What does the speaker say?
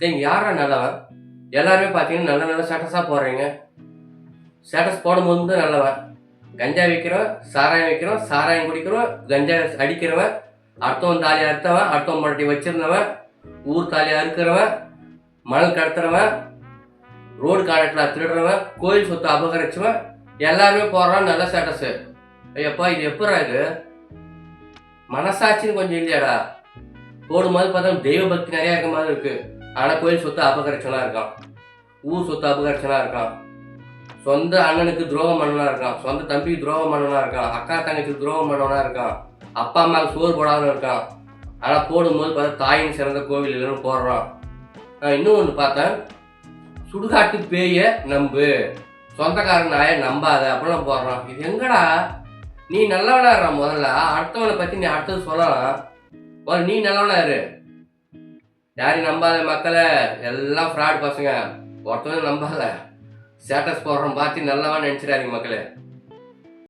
நீங்க யாரா நல்லவன்? எல்லாருமே பார்த்தீங்கன்னா நல்ல நல்ல ஸ்டேட்டஸா போடுறீங்க. ஸ்டேட்டஸ் போடும்போது மட்டும் நல்லவன். கஞ்சா விக்கிறவன், சாராயம் விக்கிறவன், சாராயம் குடிக்கிறவன், கஞ்சா அடிக்கிறவன், அடுத்தவன் தாலி அறுத்தவன், அடுத்தவன் பொண்டாட்டி வச்சிருந்தவன், ஊர் தாலி அறுக்கிறவன், மணல் கடத்துறவன், ரோடு கான்ட்ராக்ட்ல திருடுறவன், கோயில் சொத்தை அபகரிச்சவன் எல்லாருமே போடுறான் நல்ல ஸ்டேட்டஸ். ஐயப்பா இது எப்படா இது? மனசாட்சின்னு கொஞ்சம் இல்லையாடா? போடும்போது பார்த்தா தெய்வ பக்தி நிறையா இருக்க மாதிரி இருக்கு. ஆனால் கோயில் சொத்தை அபகரிச்சவனா இருக்கான், ஊர் சொத்தை அபகரிச்சவனா இருக்கான், சொந்த அண்ணனுக்கு துரோகம் பண்ணவனா இருக்கான், சொந்த தம்பிக்கு துரோகம் பண்ணவனா இருக்கான், அக்கா தங்கச்சிக்கு துரோகம் பண்ணவனா இருக்கான், அப்பா அம்மாவுக்கு சோறு போடாதவன் இருக்கான். ஆனால் போடும்போது பார்த்தா தாயின் சிறந்த கோவில் இல்லைன்னு போடுறான். நான் இன்னும் ஒன்று பார்த்தேன், சுடுகாட்டு பேய நம்பு, சொந்தக்காரன் நாயை நம்பாத அப்படிலாம் போடுறான். இது எங்கடா? நீ நல்லவனா இருற முதல்ல, அடுத்தவனை பற்றி நீ அடுத்தது சொல்லலாம். முதல்ல நீ நல்லவனா இரு. யாரையும் நம்பாத மக்களை, எல்லாம் ஃப்ராட் பசங்க, ஒருத்தவங்க நம்பாத. ஸ்டேட்டஸ் போடுறோம் பார்த்து நல்லவா நினச்சிடாதீங்க மக்களே.